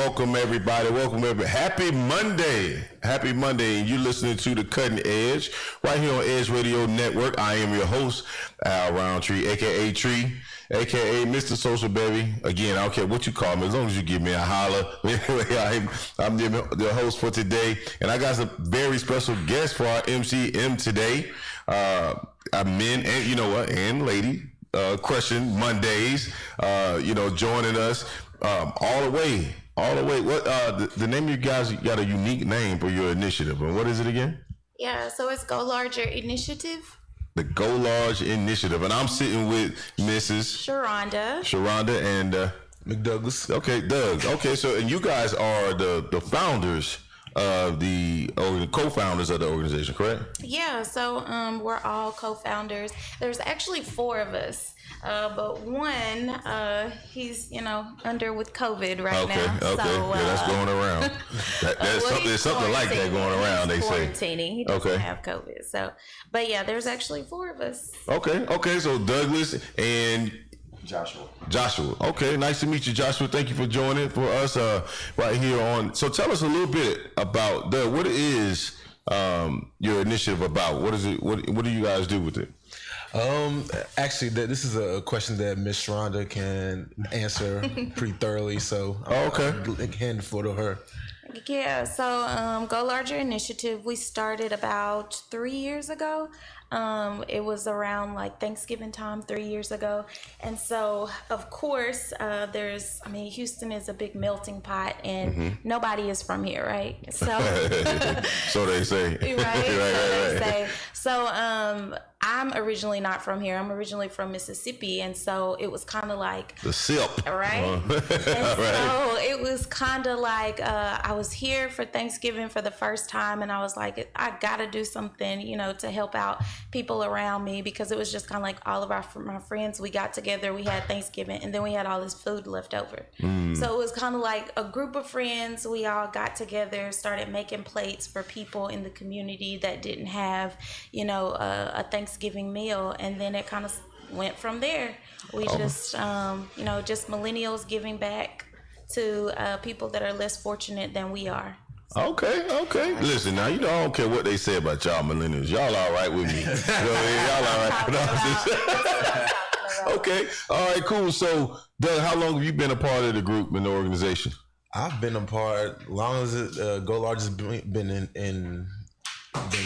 welcome everybody. Welcome everybody. Happy Monday. Happy Monday. And you're listening to The Cutting Edge right here on Edge Radio Network. I am your host, Al Roundtree, aka Tree, aka Mr. Social Baby. Again, I don't care what you call me, as long as you give me a holler. Anyway, I'm the host for today, and I got a very special guest for our MCM today. Men and and lady, crushing Mondays. Joining us all the way. What the name of you guys? You got a unique name for your initiative, and what is it again? Yeah, so it's Go Larger Initiative. The Go Large Initiative, and I'm sitting with Mrs. Sharonda and McDouglas. Okay, Doug. Okay, so and you guys are the founders of the co-founders of the organization, correct? Yeah, so we're all co-founders. There's actually 4 of us, but one he's under with COVID right now. Okay, so, that's going around. There's something like that going around. They say quarantining. He doesn't have COVID. So, but yeah, there's actually 4 of us. Okay. So Douglas and Joshua. Okay, nice to meet you, Joshua. Thank you for joining for us right here on. So tell us a little bit about what is your initiative about? What is it? What do you guys do with it? Actually, this is a question that Miss Sharonda can answer pretty thoroughly. So, I'll hand the floor to her. Yeah, so Go Larger Initiative, we started about 3 years ago. It was around like Thanksgiving time 3 years ago. And so, of course, Houston is a big melting pot and nobody is from here, right? So, so they say. Right. So, I'm originally not from here. I'm originally from Mississippi. And so it was kind of like the SIP. Right. So it was kind of like I was here for Thanksgiving for the first time. And I was like, I got to do something, to help out people around me, because it was just kind of like all of my friends, we got together, we had Thanksgiving, and then we had all this food left over. So it was kind of like a group of friends. We all got together, started making plates for people in the community that didn't have, a Thanksgiving meal. And then it kind of went from there. We just millennials giving back to people that are less fortunate than we are. Okay. Listen, now, I don't care what they say about y'all millennials. Y'all all right with me. Y'all all right. Okay. All right, cool. So, Doug, how long have you been a part of the group and the organization? I've been a part, long as Go Large has been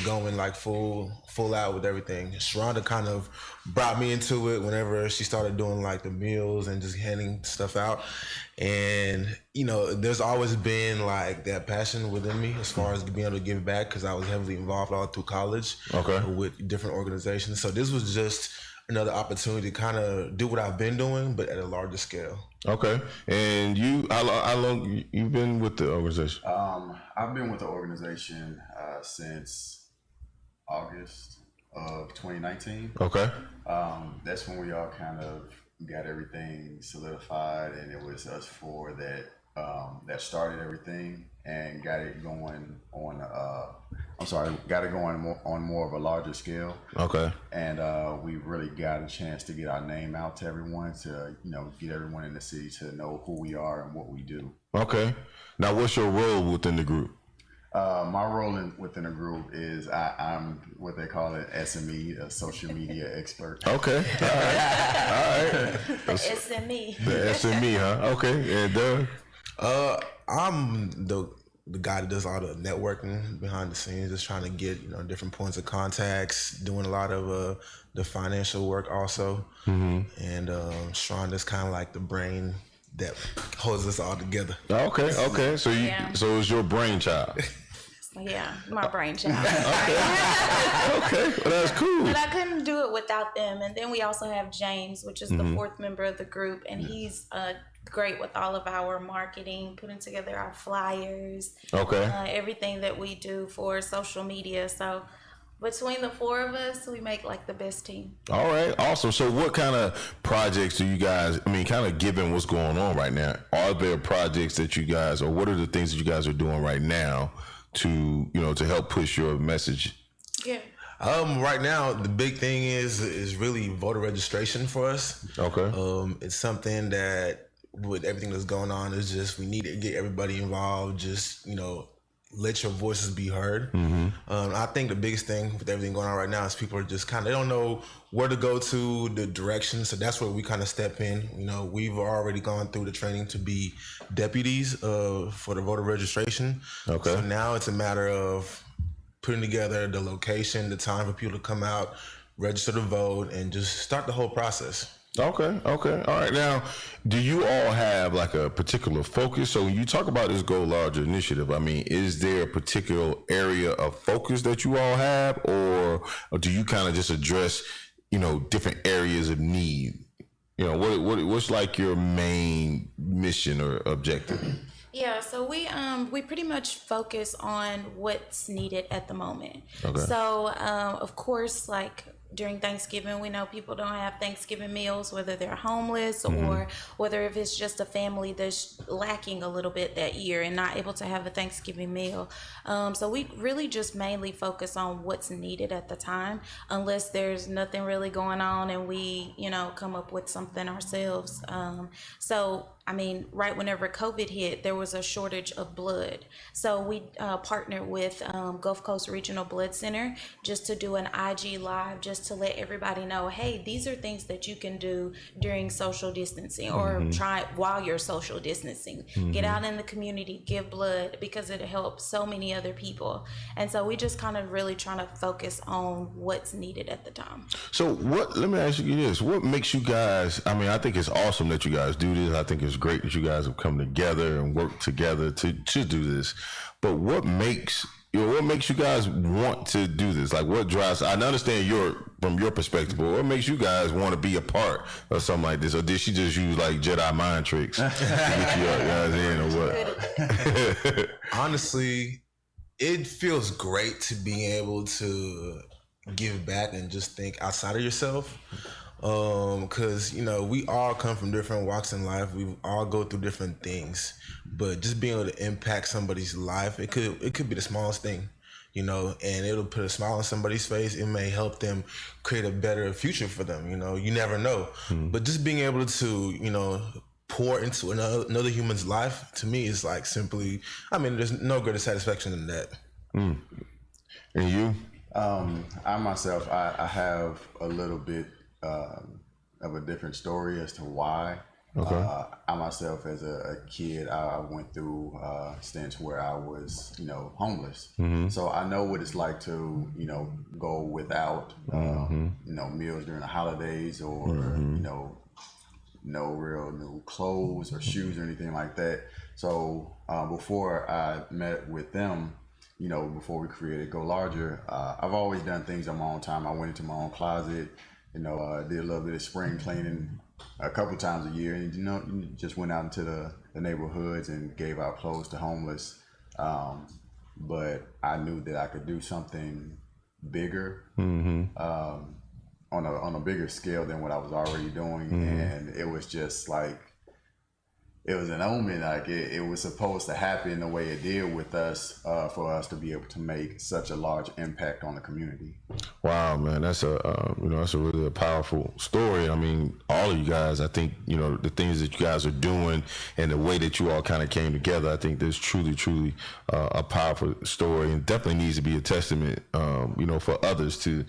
going like full out with everything. Sharonda kind of brought me into it whenever she started doing like the meals and just handing stuff out. And, there's always been like that passion within me as far as being able to give back, because I was heavily involved all through college with different organizations. So this was just another opportunity to kind of do what I've been doing, but at a larger scale. Okay. And you, how long you been with the organization? I've been with the organization since August of 2019. Okay. That's when we all kind of got everything solidified, and it was us 4 that started everything and got it going on. Got it going on more of a larger scale. Okay. And we really got a chance to get our name out to everyone, to get everyone in the city to know who we are and what we do. Okay. Now, what's your role within the group? My role within the group is I'm what they call an SME, a social media expert. Okay. All right. The SME. The SME, huh? Okay. And Doug? I'm the guy that does all the networking behind the scenes, just trying to get different points of contacts, doing a lot of the financial work also. And Sharonda's kind of like the brain that holds us all together. Okay. So so it's your brainchild. Yeah, my brainchild. Okay, well, that's cool. But I couldn't do it without them. And then we also have James, which is the 4th member of the group, and he's great with all of our marketing, putting together our flyers, everything that we do for social media. So between the 4 of us, we make like the best team. All right, awesome. So what kind of projects do you guys, kind of given what's going on right now, are there projects that you guys, or what are the things that you guys are doing right now to help push your message? Yeah. Right now, the big thing is really voter registration for us. Okay. It's something that with everything that's going on is just we need to get everybody involved. Just let your voices be heard. I think the biggest thing with everything going on right now is people are just they don't know where to go to, the direction. So that's where we kind of step in. We've already gone through the training to be deputies for the voter registration. Okay. So now it's a matter of putting together the location, the time for people to come out, register to vote, and just start the whole process. Okay. All right. Now, do you all have like a particular focus? So when you talk about this Go Larger initiative, I mean, is there a particular area of focus that you all have, or do you kind of just address, different areas of need? What's like your main mission or objective? Yeah, so we pretty much focus on what's needed at the moment. Okay. So of course, like during Thanksgiving, we know people don't have Thanksgiving meals, whether they're homeless or whether if it's just a family that's lacking a little bit that year and not able to have a Thanksgiving meal. So we really just mainly focus on what's needed at the time, unless there's nothing really going on and we, come up with something ourselves. So I mean, right whenever COVID hit, there was a shortage of blood. So we partnered with Gulf Coast Regional Blood Center just to do an IG Live, just to let everybody know, hey, these are things that you can do during social distancing or try while you're social distancing. Get out in the community, give blood, because it helps so many other people. And so we just kind of really trying to focus on what's needed at the time. So let me ask you this. What makes you guys, I mean, I think it's awesome that you guys do this. I think it's great that you guys have come together and worked together to do this. But what makes you guys want to do this? Like, what drives? I understand from your perspective, but what makes you guys want to be a part of something like this? Or did she just use like Jedi mind tricks to get you guys in, or what? Honestly, it feels great to be able to give back and just think outside of yourself. Because we all come from different walks in life. We all go through different things, but just being able to impact somebody's life, it could be the smallest thing, and it'll put a smile on somebody's face. It may help them create a better future for them. You never know. But just being able to pour into another human's life, to me, is like simply, I mean, there's no greater satisfaction than that. And you? I myself, I have a little bit of a different story as to why. Okay. I myself, as a kid, I went through stints where I was, homeless. So I know what it's like to, go without, meals during the holidays, or no real new clothes or shoes or anything like that. So before I met with them, before we created Go Larger, I've always done things on my own time. I went into my own closet. Did a little bit of spring cleaning a couple times a year, and just went out into the neighborhoods and gave out clothes to homeless. But I knew that I could do something bigger, on a bigger scale than what I was already doing, and it was just like, it was an omen. Like it was supposed to happen the way it did with us, for us to be able to make such a large impact on the community. Wow, man, that's that's a really powerful story. I mean, all of you guys, I think, the things that you guys are doing and the way that you all kind of came together, I think there's truly a powerful story, and definitely needs to be a testament, for others to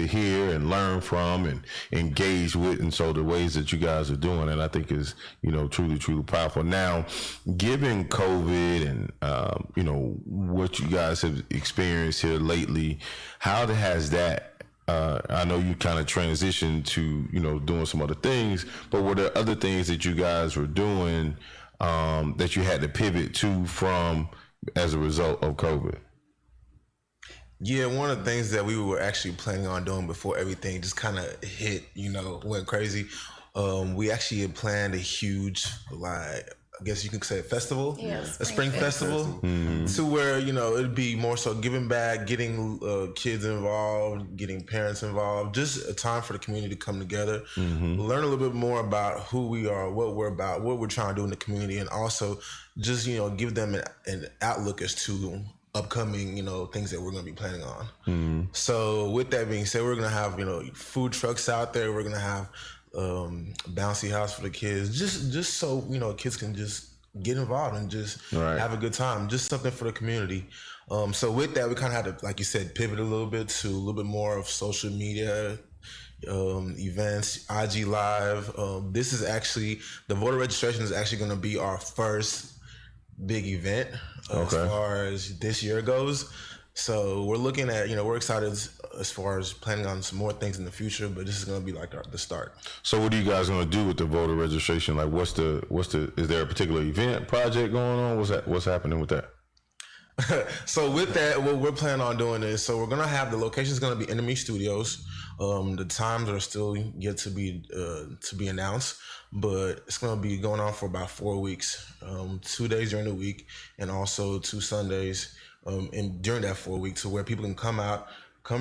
hear and learn from and engage with. And so the ways that you guys are doing it, I think is, truly powerful. Now, given COVID and, what you guys have experienced here lately, how has that, I know you kind of transitioned to, doing some other things, but were there other things that you guys were doing that you had to pivot to from as a result of COVID? Yeah, one of the things that we were actually planning on doing before everything just kind of hit, went crazy. We actually had planned a huge, I guess you can say, a festival, a spring festival, to where, it'd be more so giving back, getting kids involved, getting parents involved, just a time for the community to come together, learn a little bit more about who we are, what we're about, what we're trying to do in the community, and also just, give them an outlook as to upcoming, things that we're going to be planning on. So with that being said, we're going to have, food trucks out there. We're going to have bouncy house for the kids, just so kids can just get involved and just have a good time, just something for the community. So with that, we kind of had to, like you said, pivot a little bit to a little bit more of social media events, IG Live. This is actually, the voter registration is actually going to be our first big event as far as this year goes. So we're looking at, we're excited as far as planning on some more things in the future, but this is going to be like the start. So what are you guys going to do with the voter registration? Like is there a particular event project going on? What's happening with that? So with that, what we're planning on doing is, so we're going to have, the location is going to be Enemy Studios. The times are still yet to be announced, but it's going to be going on for about 4 weeks, 2 days during the week, and also 2 Sundays during that 4 weeks, to where people can come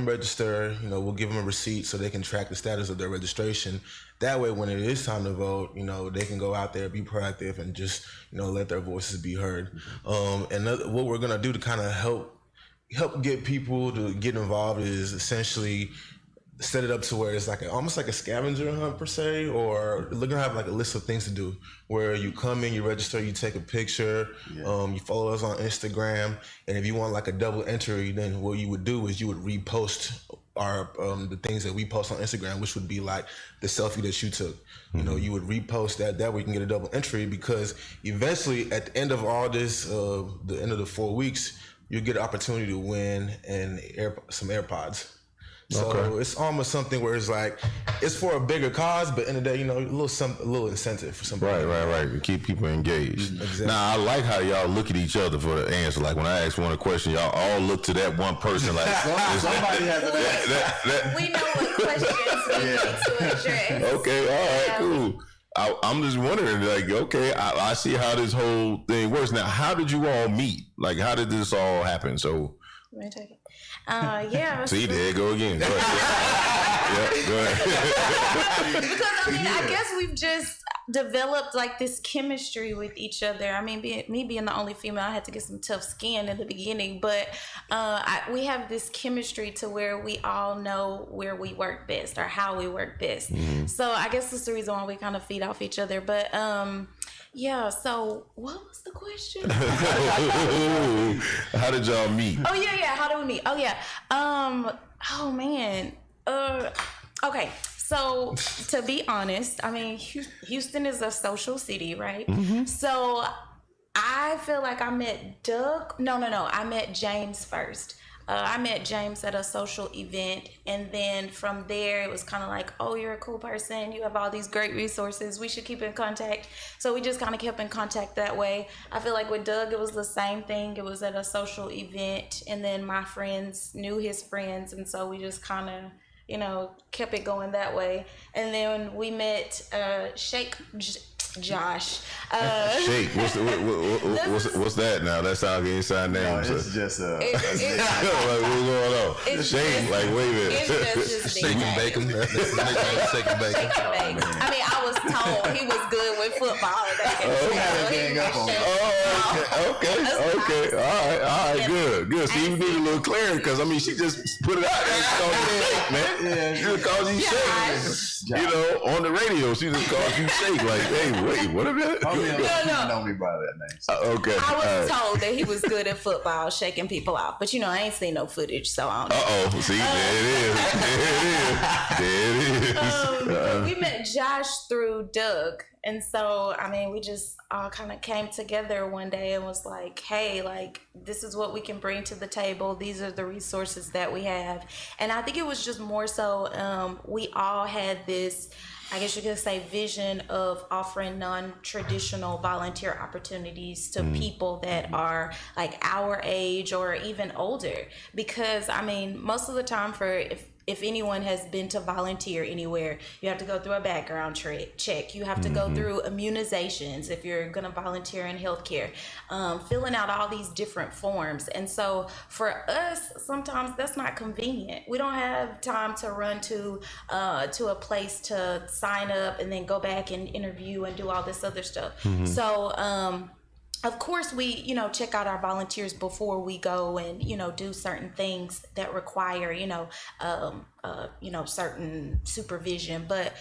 register. We'll give them a receipt so they can track the status of their registration. That way, when it is time to vote, they can go out there, be proactive, and just let their voices be heard. And what we're going to do to kind of help get people to get involved is essentially set it up to where it's like almost like a scavenger hunt per se, or we're gonna have like a list of things to do where you come in, you register, you take a picture, you follow us on Instagram, and if you want like a double entry, then what you would do is you would repost our the things that we post on Instagram, which would be like the selfie that you took. You would repost that way you can get a double entry, because eventually at the end of all this, the end of the 4 weeks, you'll get an opportunity to win some AirPods. So it's almost something where it's like, it's for a bigger cause, but in the day, a little incentive for somebody. Right. To keep people engaged. Exactly. Now, I like how y'all look at each other for the answer. Like when I ask one a question, y'all all look to that one person like, somebody has an We know what questions we need to address. Okay, all right, cool. I'm just wondering, like, okay, I see how this whole thing works. Now, how did you all meet? Like, how did this all happen? So, Let me take it. Yeah. see, there you go again. Go ahead. Go ahead. Because I guess we've just developed like this chemistry with each other. I mean, me being the only female, I had to get some tough skin in the beginning, but we have this chemistry to where we all know where we work best or how we work best. Mm-hmm. So I guess that's the reason why we kind of feed off each other. But yeah, so what was the question? How did y'all meet? Oh yeah, how did we meet? Oh yeah. Oh man. Okay. So to be honest, I mean, Houston is a social city, right? Mm-hmm. So I feel like I met Doug. No. I met James first. I met James at a social event, and then from there it was kind of like, oh, you're a cool person, you have all these great resources, we should keep in contact. So we just kind of kept in contact that way. I feel like with Doug it was the same thing. It was at a social event, and then my friends knew his friends, and so we just kind of kept it going that way. And then we met Josh. Shake. What's that now? That sounds like inside name. No, it's just like what's going on? Shake. Like wait a minute. It's just Shake and bake 'em. Shake and bake 'em. I mean, I was told he was good with football. Okay. All right. Good. See, you need a little clarity, because I mean, she just put it out there. She called you Shake, man. She just called you Shake. On the radio, she just called you Shake. Like, hey, wait, what a minute. No. Know me by that name. So. Okay. I was told that he was good at football, shaking people out. But I ain't seen no footage, so I don't know. See, there it is. We met Josh through Doug. And so, I mean, we just all kind of came together one day and was like, hey, like, this is what we can bring to the table. These are the resources that we have. And I think it was just more so we all had this, I guess you could say, vision of offering non-traditional volunteer opportunities to people that are like our age or even older. Because, I mean, most of the time if anyone has been to volunteer anywhere, you have to go through a background check. You have to go through immunizations if you're going to volunteer in healthcare, filling out all these different forms. And so for us, sometimes that's not convenient. We don't have time to run to a place to sign up and then go back and interview and do all this other stuff. So of course, we, check out our volunteers before we go and, do certain things that require, certain supervision. But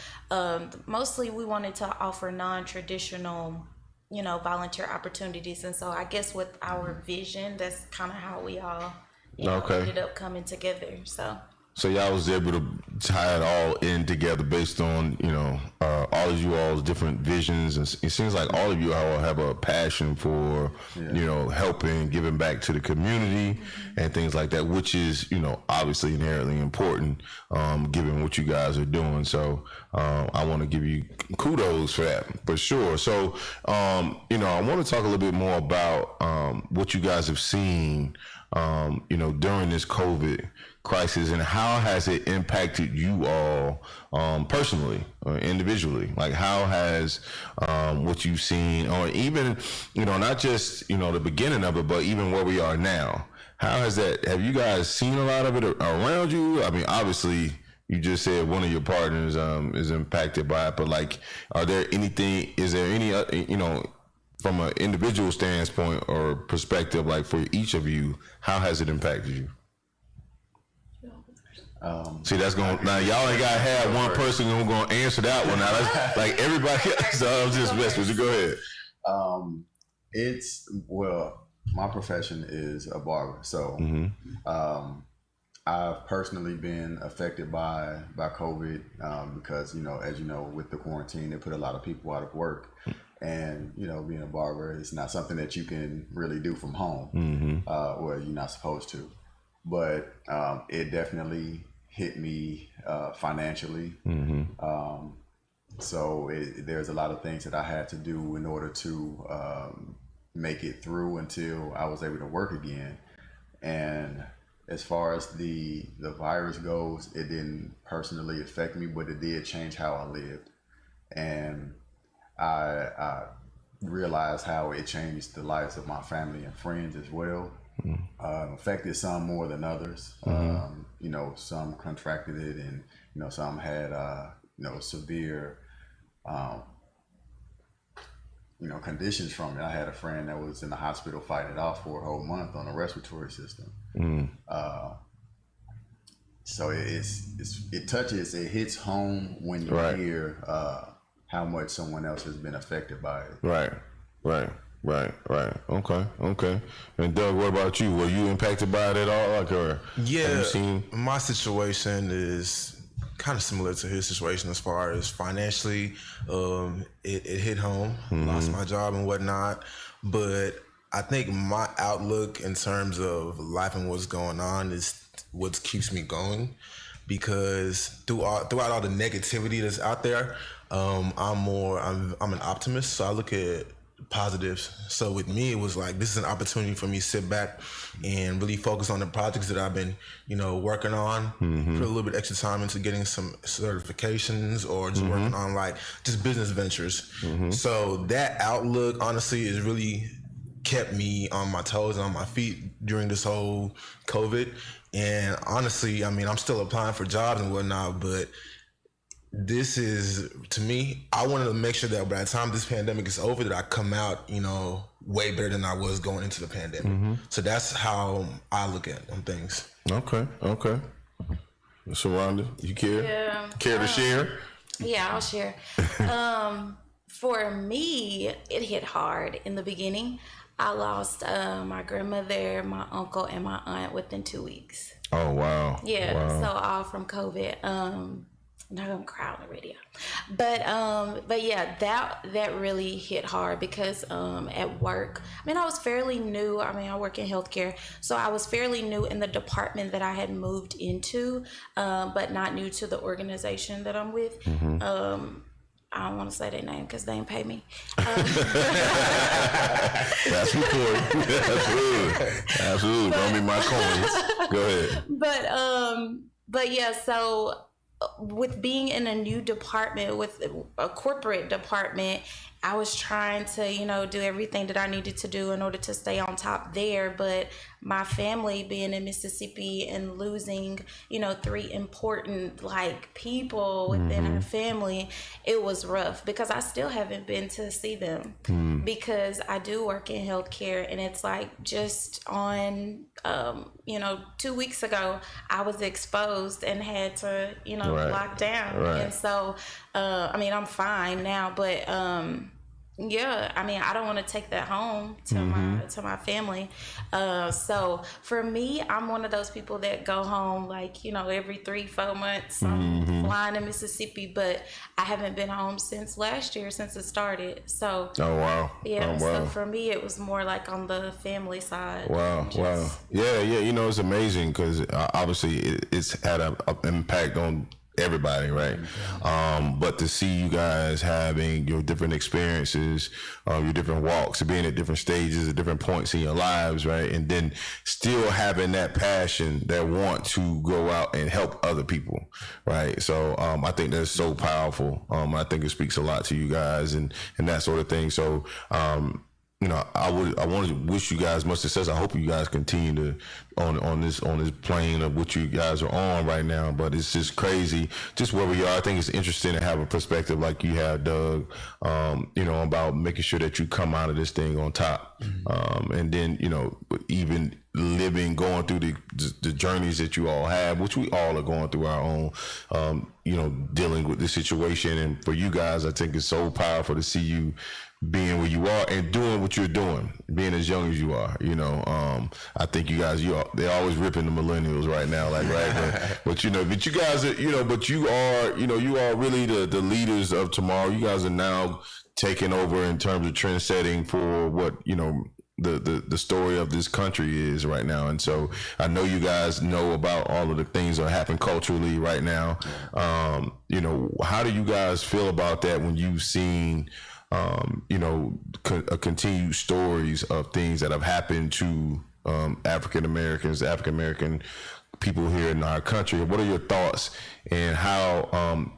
mostly we wanted to offer non-traditional, volunteer opportunities. And so I guess with our vision, that's kind of how we all, ended up coming together. So y'all was able to tie it all in together based on, all of you all's different visions. And it seems like all of you all have a passion for, helping, giving back to the community and things like that, which is, obviously inherently important, given what you guys are doing. So I want to give you kudos for that, for sure. So, I want to talk a little bit more about what you guys have seen, during this COVID crisis, and how has it impacted you all personally or individually? Like, how has what you've seen, or even, not just, the beginning of it, but even where we are now, how has that, have you guys seen a lot of it around you? I mean, obviously, you just said one of your partners is impacted by it, but like, is there any, from an individual standpoint or perspective, like for each of you, how has it impacted you? See, that's going now. Y'all ain't gotta have one person who's gonna answer that one. Now, that's like everybody. So I'm just messing with you. Go ahead. My profession is a barber, so I've personally been affected by COVID because as you know, with the quarantine, they put a lot of people out of work, and being a barber is not something that you can really do from home. Well, you're not supposed to, but it definitely hit me financially. So there's a lot of things that I had to do in order to make it through until I was able to work again. And as far as the virus goes, it didn't personally affect me, but it did change how I lived. And I realized how it changed the lives of my family and friends as well. Affected some more than others. Some contracted it, and some had severe conditions from it. I had a friend that was in the hospital fighting it off for a whole month on a respiratory system. So it hits home when you hear how much someone else has been affected by it. Right. Okay. And Doug, what about you? Were you impacted by it at all? Have you seen? My situation is kind of similar to his situation as far as financially. It hit home, lost my job and whatnot. But I think my outlook in terms of life and what's going on is what keeps me going, because throughout all the negativity that's out there, I'm an optimist, so I look at positives. So with me, it was like, this is an opportunity for me to sit back and really focus on the projects that I've been, working on, put a little bit extra time into getting some certifications, or just working on just business ventures. So that outlook, honestly, is really kept me on my toes and on my feet during this whole COVID. And honestly, I mean, I'm still applying for jobs and whatnot, but this is, to me, I wanted to make sure that by the time this pandemic is over, that I come out, way better than I was going into the pandemic. So that's how I look at them things. Okay. So Rhonda, you care? Yeah. Care to share? Yeah, I'll share. For me, it hit hard in the beginning. I lost my grandmother, my uncle, and my aunt within 2 weeks. Oh, wow. Yeah, wow. So all from COVID. I'm not gonna cry on the radio, but yeah, that really hit hard, because at work, I mean, I was fairly new. I mean, I work in healthcare, so I was fairly new in the department that I had moved into, but not new to the organization that I'm with. I don't want to say their name because they ain't pay me. That's important. Absolutely. Don't be my coins. Go ahead. But yeah, so with being in a new department, with a corporate department, I was trying to, do everything that I needed to do in order to stay on top there. But my family being in Mississippi and losing, 3 important people within our family, it was rough because I still haven't been to see them because I do work in healthcare, and it's just on, 2 weeks ago, I was exposed and had to, lock down. Right. And so, I'm fine now, but, I don't want to take that home to my family. So for me, I'm one of those people that go home every 3-4 months. I'm flying to Mississippi, but I haven't been home since last year, since it started. So Oh wow. yeah, Oh, wow. so for me, it was more on the family side. Wow, wow. Yeah, it's amazing because obviously it's had an impact on everybody, right? But to see you guys having your different experiences, your different walks, being at different stages, at different points in your lives, right? And then still having that passion, that want to go out and help other people, right? So I think that's so powerful. I think it speaks a lot to you guys and that sort of thing. So I want to wish you guys much success. I hope you guys continue to on this plane of what you guys are on right now. But it's just crazy, just where we are. I think it's interesting to have a perspective like you have, Doug. About making sure that you come out of this thing on top, and then even going through the journeys that you all have, which we all are going through our own. Dealing with this situation, and for you guys, I think it's so powerful to see you being where you are and doing what you're doing, being as young as you are. I think you guys, they're always ripping the millennials right now, right? But you guys are, but you are, you are really the leaders of tomorrow. You guys are now taking over in terms of trend setting for what, the story of this country is right now. And so I know you guys know about all of the things that happen culturally right now. How do you guys feel about that when you've seen continued stories of things that have happened to African American people here in our country? What are your thoughts, and how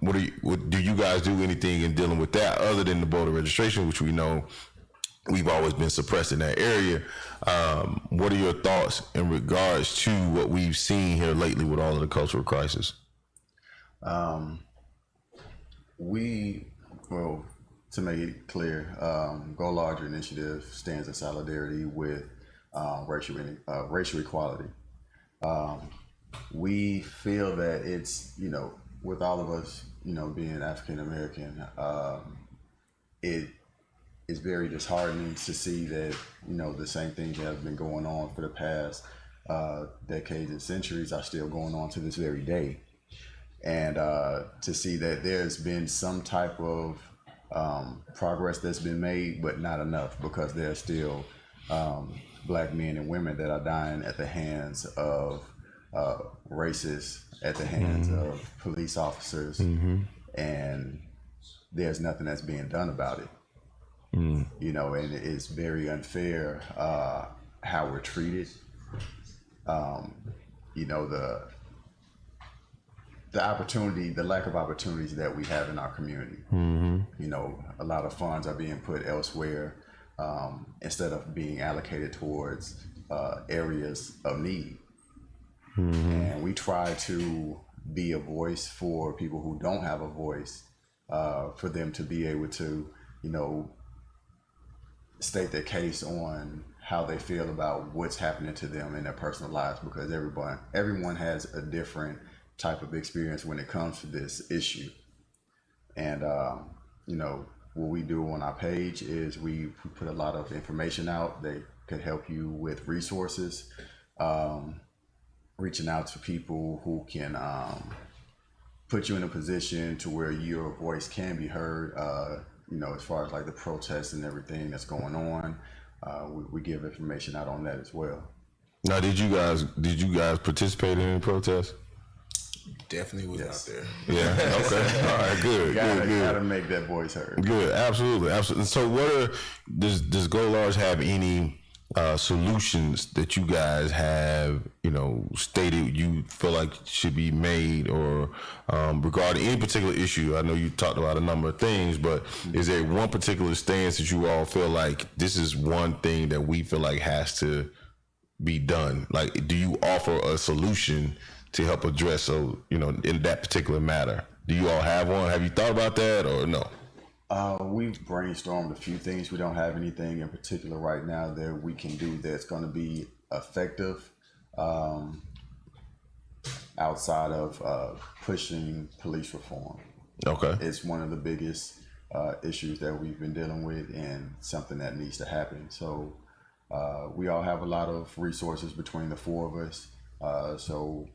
do you guys do anything in dealing with that other than the voter registration, which we know we've always been suppressed in that area? What are your thoughts in regards to what we've seen here lately with all of the cultural crisis? To make it clear, Go Larger Initiative stands in solidarity with racial equality. We feel that it's, with all of us, being African American, it is very disheartening to see that, the same things that have been going on for the past decades and centuries are still going on to this very day. And to see that there's been some type of progress that's been made, but not enough, because there are still Black men and women that are dying at the hands of racists, at the hands of police officers, and there's nothing that's being done about it. And it's very unfair how we're treated. The lack of opportunities that we have in our community. A lot of funds are being put elsewhere instead of being allocated towards areas of need. And we try to be a voice for people who don't have a voice, for them to be able to, state their case on how they feel about what's happening to them in their personal lives, because everyone has a different type of experience when it comes to this issue. And what we do on our page is we put a lot of information out that could help you with resources, reaching out to people who can put you in a position to where your voice can be heard, as far as the protests and everything that's going on. We give information out on that as well. Now, did you guys participate in any protests? Definitely was out there. Yeah. Okay. All right. Good. Gotta make that voice heard. Good. Absolutely. So, does Go Large have any solutions that you guys have, stated you feel like should be made, or regarding any particular issue? I know you talked about a number of things, but is there one particular stance that you all feel like this is one thing that we feel like has to be done? Like, do you offer a solution to help address, in that particular matter? Do you all have one? Have you thought about that, or no? We've brainstormed a few things. We don't have anything in particular right now that we can do that's going to be effective outside of pushing police reform. Okay. It's one of the biggest issues that we've been dealing with, and something that needs to happen. So we all have a lot of resources between the four of us. So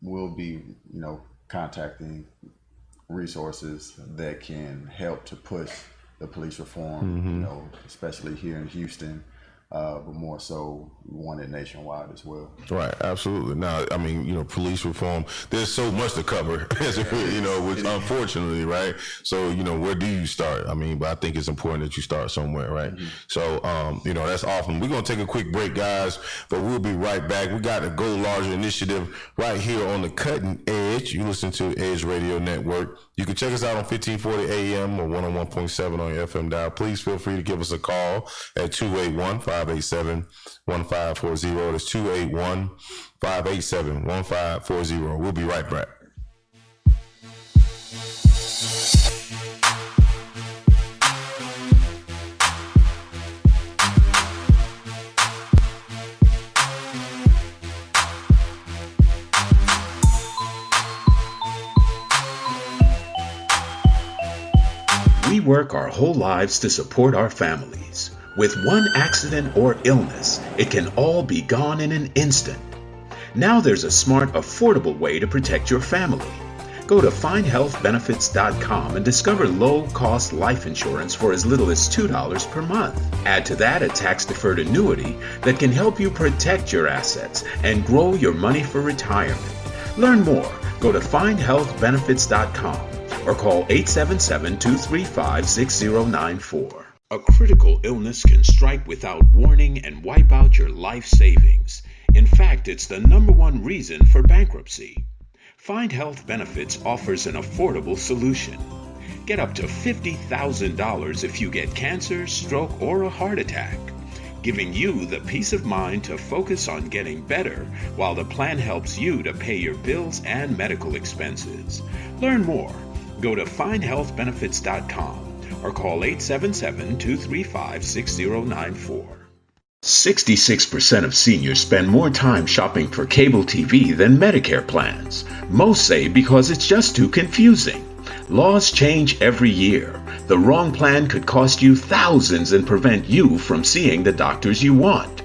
we'll be, contacting resources that can help to push the police reform, especially here in Houston, but more so we want it nationwide as well. Right, absolutely. Now, I mean, police reform, there's so much to cover, which unfortunately, right? So, where do you start? I mean, but I think it's important that you start somewhere, right? Mm-hmm. So, that's awesome. We're going to take a quick break, guys, but we'll be right back. We got a Go Larger initiative right here on the Cutting Edge. You listen to Edge Radio Network. You can check us out on 1540 AM or 101.7 on your FM dial. Please feel free to give us a call at 281-587-1540. That's 281-587-1540. We'll be right back. We work our whole lives to support our families. With one accident or illness, it can all be gone in an instant. Now there's a smart, affordable way to protect your family. Go to findhealthbenefits.com and discover low-cost life insurance for as little as $2 per month. Add to that a tax-deferred annuity that can help you protect your assets and grow your money for retirement. Learn more. Go to findhealthbenefits.com or call 877-235-6094. A critical illness can strike without warning and wipe out your life savings. In fact, it's the #1 reason for bankruptcy. Find Health Benefits offers an affordable solution. Get up to $50,000 if you get cancer, stroke, or a heart attack, giving you the peace of mind to focus on getting better while the plan helps you to pay your bills and medical expenses. Learn more. Go to findhealthbenefits.com or call 877-235-6094. 66% of seniors spend more time shopping for cable TV than Medicare plans. Most say because it's just too confusing. Laws change every year. The wrong plan could cost you thousands and prevent you from seeing the doctors you want.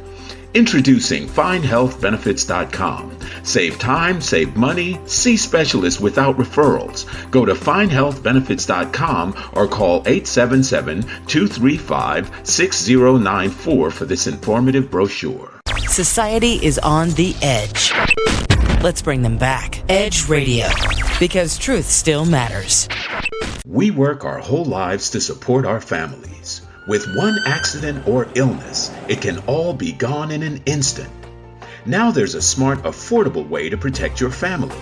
Introducing FindHealthBenefits.com. Save time, save money, see specialists without referrals. Go to FindHealthBenefits.com or call 877-235-6094 for this informative brochure. Society is on the edge. Let's bring them back. Edge Radio, because truth still matters. We work our whole lives to support our families. With one accident or illness, it can all be gone in an instant. Now there's a smart, affordable way to protect your family.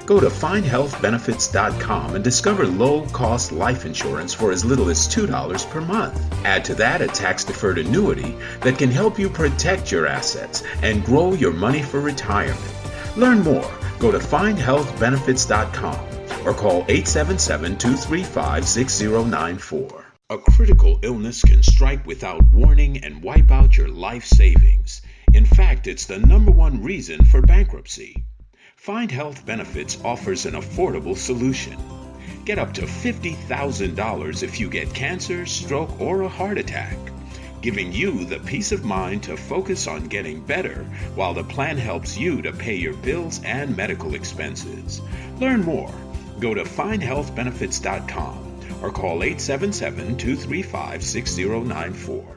Go to findhealthbenefits.com and discover low-cost life insurance for as little as $2 per month. Add to that a tax-deferred annuity that can help you protect your assets and grow your money for retirement. Learn more. Go to findhealthbenefits.com or call 877-235-6094. A critical illness can strike without warning and wipe out your life savings. In fact, it's the #1 reason for bankruptcy. Find Health Benefits offers an affordable solution. Get up to $50,000 if you get cancer, stroke, or a heart attack, giving you the peace of mind to focus on getting better while the plan helps you to pay your bills and medical expenses. Learn more. Go to findhealthbenefits.com or call 877-235-6094.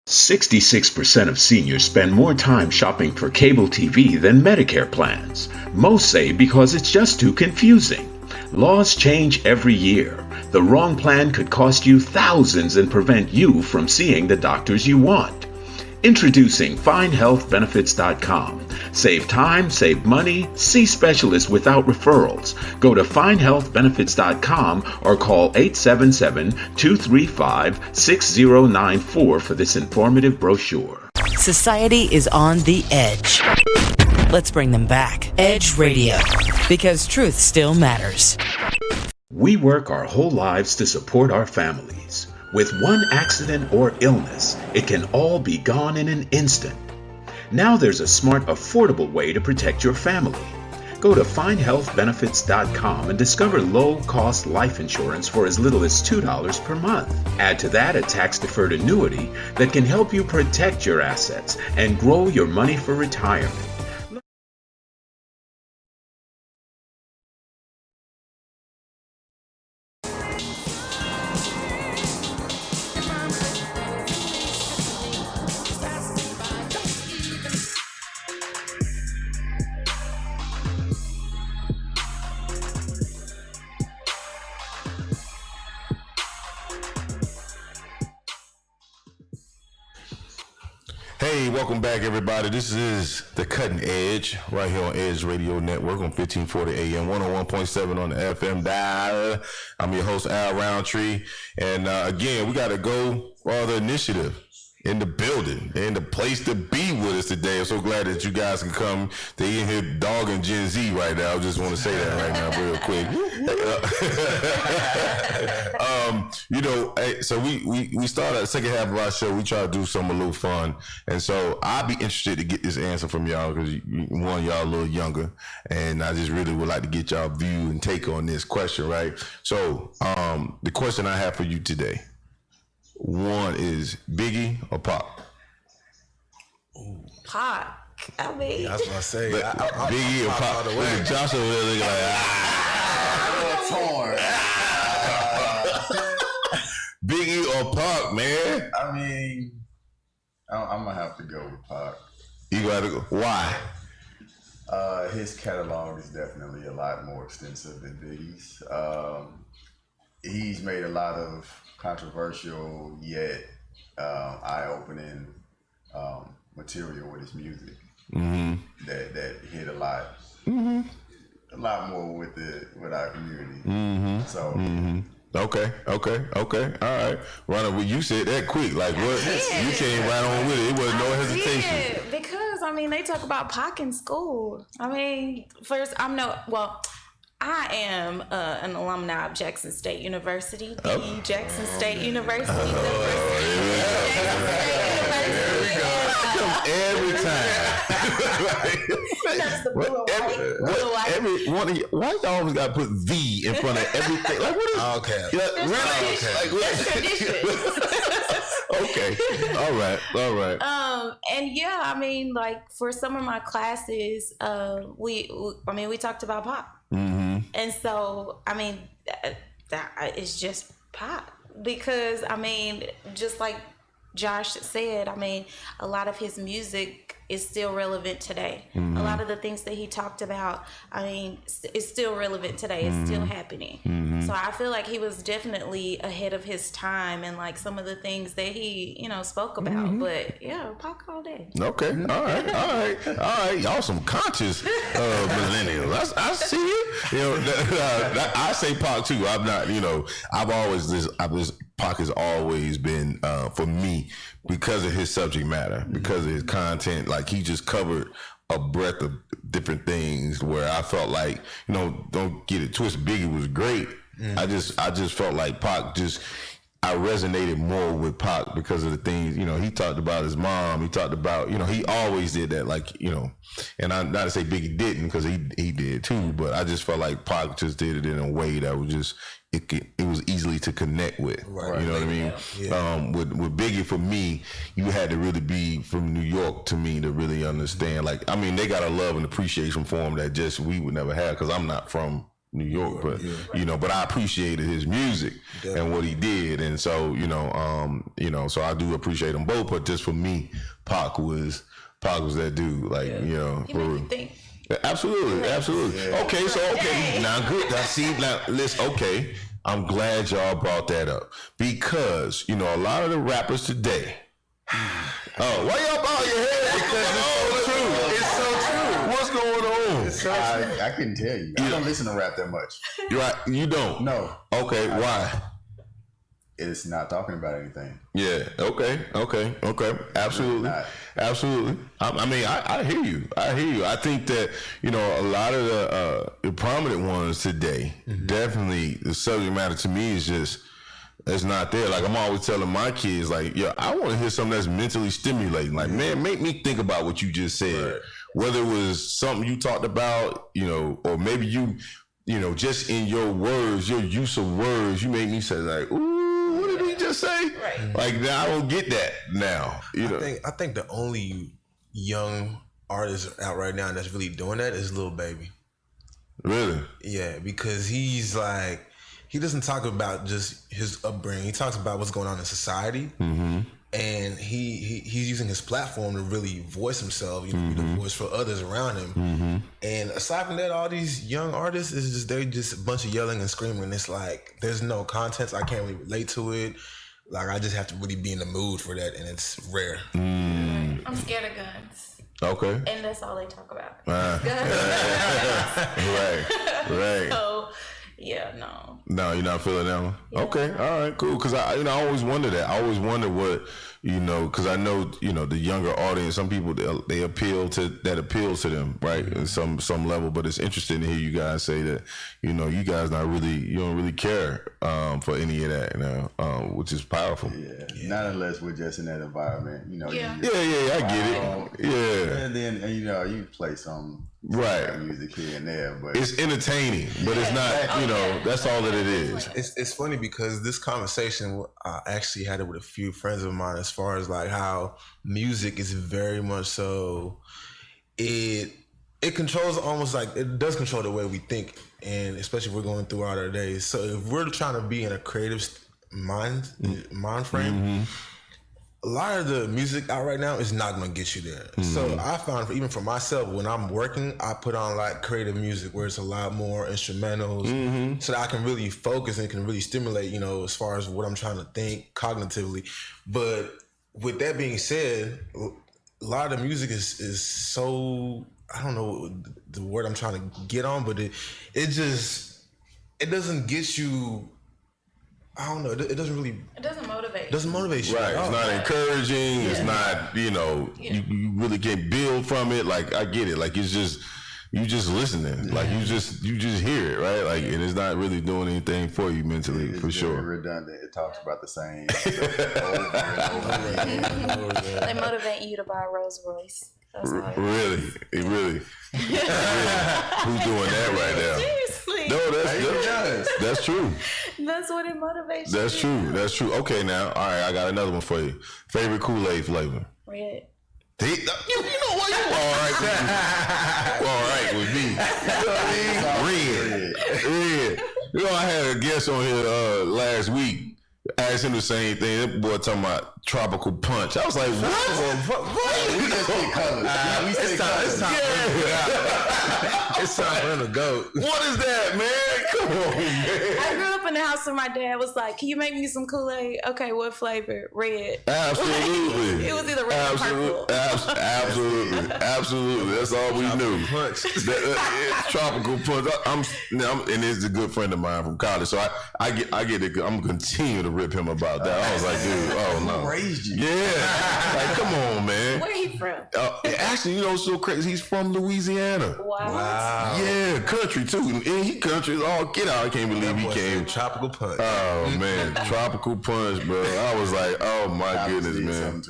66% of seniors spend more time shopping for cable TV than Medicare plans. Most say because it's just too confusing. Laws change every year. The wrong plan could cost you thousands and prevent you from seeing the doctors you want. Introducing FindHealthBenefits.com. Save time, save money, see specialists without referrals. Go to FindHealthBenefits.com or call 877-235-6094 for this informative brochure. Society is on the edge. Let's bring them back. Edge Radio, because truth still matters. We work our whole lives to support our families. With one accident or illness, it can all be gone in an instant. Now there's a smart, affordable way to protect your family. Go to FindHealthBenefits.com and discover low-cost life insurance for as little as $2 per month. Add to that a tax-deferred annuity that can help you protect your assets and grow your money for retirement. Hey, welcome back, everybody. This is The Cutting Edge, right here on Edge Radio Network on 1540 AM, 101.7 on the FM dial. I'm your host, Al Roundtree. And again, we got to go for the initiative in the building and the place to be with us today. I'm so glad that you guys can come. They in here dogging Gen Z right now. I just want to say that right now real quick. So we started the second half of our show. We try to do something a little fun. And so I'd be interested to get this answer from y'all because one of y'all a little younger. And I just really would like to get y'all view and take on this question, right? So the question I have for you today. One is Biggie or Pac? Pac. I mean, Yeah, that's what I say. Biggie or Pac? Look at Josh over there looking like, Biggie or Pac, man? I mean, I'm gonna have to go with Pac. You gotta go. Why? His catalog is definitely a lot more extensive than Biggie's. He's made a lot of controversial yet eye-opening material with his music that hit a lot more with our community. So. Okay. All right. Ronald, well, you said that quick. Like, what? You came right on with it. It was no hesitation. did, because, I mean, they talk about Pac in school. I mean, first, I am an alumni of Jackson State University, the Jackson State University. Every time. That's the blue and white. Why you always got to put "the" in front of everything? Like, what is? Okay. That's tradition. Okay. All right. And yeah, I mean, like for some of my classes, we talked about Pac. And so, I mean, that is just Pac because, I mean, just like Josh said, I mean, a lot of his music is still relevant today. A lot of the things that he talked about, I mean, it's still relevant today. It's still happening. So I feel like he was definitely ahead of his time and like some of the things that he, spoke about. But yeah, Pac all day. Okay. All right. Y'all some conscious millennials. I see it. I say Pac too. I'm not. Pac has always been for me because of his subject matter, because of his content. Like he just covered a breadth of different things where I felt like, don't get it twisted. Biggie was great. I just felt like Pac I resonated more with Pac because of the things, he talked about his mom. He talked about, he always did that, like, and I'm not to say Biggie didn't because he did too, but I just felt like Pac just did it in a way that was just, it was easily to connect with. Right. You know what I mean? Yeah. With Biggie, for me, you had to really be from New York to me to really understand. Like, I mean, they got a love and appreciation for him that just we would never have because I'm not from New York, but but I appreciated his music and what he did, and so so I do appreciate them both. But just for me, Pac was that dude, like You make me think. Absolutely. Yeah. Okay, now good. Listen. Okay, I'm glad y'all brought that up because a lot of the rappers today, Oh, why y'all bow your head? Because it's so true. What's going on? I couldn't tell you. I don't listen to rap that much. You right? You don't? No. Okay, why? It's not talking about anything. Yeah. Okay. Absolutely. Absolutely. I mean, I hear you. I think that, you know, a lot of the prominent ones today, definitely the subject matter to me is just, it's not there. Like, I'm always telling my kids, like, yo, I want to hear something that's mentally stimulating. Like, man, make me think about what you just said. Right. Whether it was something you talked about, you know, or maybe you know, just in your words, your use of words, you made me say, like, ooh, what did he just say? Right. Like, now I don't get that now. You know? I think the only young artist out right now that's really doing that is Lil Baby. Really? Yeah, because he's like, he doesn't talk about just his upbringing. He talks about what's going on in society, and he's using his platform to really voice himself, you know, be the voice for others around him. And aside from that, all these young artists is just, they're just a bunch of yelling and screaming. It's like there's no content. I can't really relate to it. Like, I just have to really be in the mood for that, and it's rare. I'm scared of guns. Okay. And that's all they talk about. Right. So, yeah, no. No, you're not feeling that one? Yeah. Okay, all right, cool. Because I always wonder that. I always wonder what, you know, because I know, you know, the younger audience, some people, they appeals to them, right? At some level. But it's interesting to hear you guys say that, you know, you guys you don't really care for any of that, you know, which is powerful. Yeah, not unless we're just in that environment, you know. Yeah. I get it. Yeah. And then, you know, you play some music here and there, but it's entertaining, but it's not, you know, that's all that it is. It's funny because this conversation, I actually had it with a few friends of mine, as far as like how music is very much so, it controls, almost like it does control the way we think, and especially if we're going throughout our days. So if we're trying to be in a creative mind frame, a lot of the music out right now is not going to get you there. So I found, even for myself, when I'm working, I put on like creative music where it's a lot more instrumentals, so that I can really focus and can really stimulate, you know, as far as what I'm trying to think cognitively. But with that being said, a lot of the music is so, I don't know the word I'm trying to get on, but it doesn't get you, I don't know. It doesn't really. It doesn't motivate. Doesn't motivate you. Right. It's not encouraging. Yeah. It's not, you know, you really can't build from it. Like, I get it. Like, it's just, you just listening. Like, you just hear it, right? Like, and it's not really doing anything for you mentally, for sure. It's redundant. It talks about the same over and over again. They motivate you to buy a Rolls Royce. Really? Who's doing that right now? Seriously. No, that's true. That's what it motivates you. That's true. Okay, now, all right, I got another one for you. Favorite Kool-Aid flavor? Red. You know what? You all right with me. You know what I mean? Red. You know, I had a guest on here last week. Asked him the same thing. That boy talking about tropical punch. I was like, what? We just pick colors. It's time for him to go. What is that, man? Come on, man. I grew up in the house where my dad was like, can you make me some Kool-Aid? Okay, what flavor? Red. Absolutely. It was either red or purple. Absolutely. That's all we knew. Punch. Tropical punch. And it's a good friend of mine from college, so I get it. I'm gonna continue to rip him about that. I was like, dude, oh no. Crazy. Yeah. Like, come on, man. Where he from? Actually, you know, so crazy. He's from Louisiana. Wow. Yeah, country too. And he country is all get out. I can't believe he came. Tropical punch. Oh man, tropical punch, bro. I was like, oh my goodness, man.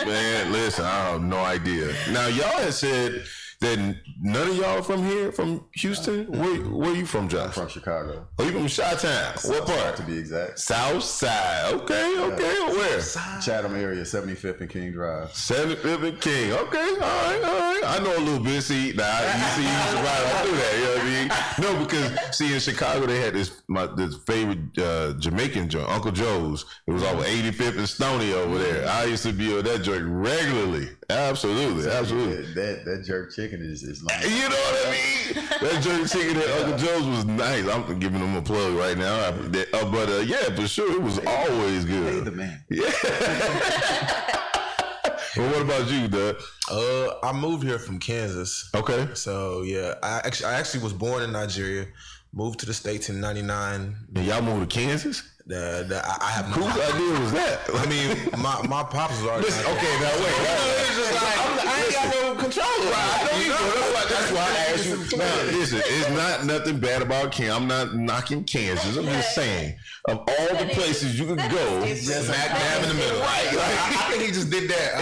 Man, listen, I have no idea. Now y'all had said that none of y'all are from here, from Houston. Where you from, Josh? I'm from Chicago. Oh, you from Chi-Town? What part? To be exact. South Side. Okay. Where? Chatham area, 75th and King Drive. 75th and King. Okay. All right. I know a little bit. See, now you used to ride all through that. You know what I mean? No, because see, in Chicago they had this favorite Jamaican joint, Uncle Joe's. It was over 85th and Stony over there. I used to be on that joint regularly. Absolutely. That jerk chicken is like, You know what I mean? That jerk chicken at Uncle Joe's was nice. I'm giving them a plug right now. But yeah, for sure, it was always hey, good. the man. Well, what about you, Doug? I moved here from Kansas. Okay. So yeah, I actually was born in Nigeria, moved to the States in '99. And y'all moved to Kansas? I have no. Whose idea was that? I mean, my pops was already. Listen, okay, now wait. I ain't got no control. That's why I asked you. Now, listen, it's not nothing bad about Kansas. I'm not knocking Kansas. I'm just saying, of all the places you could go, smack dab in the middle. Right. I think he just did that.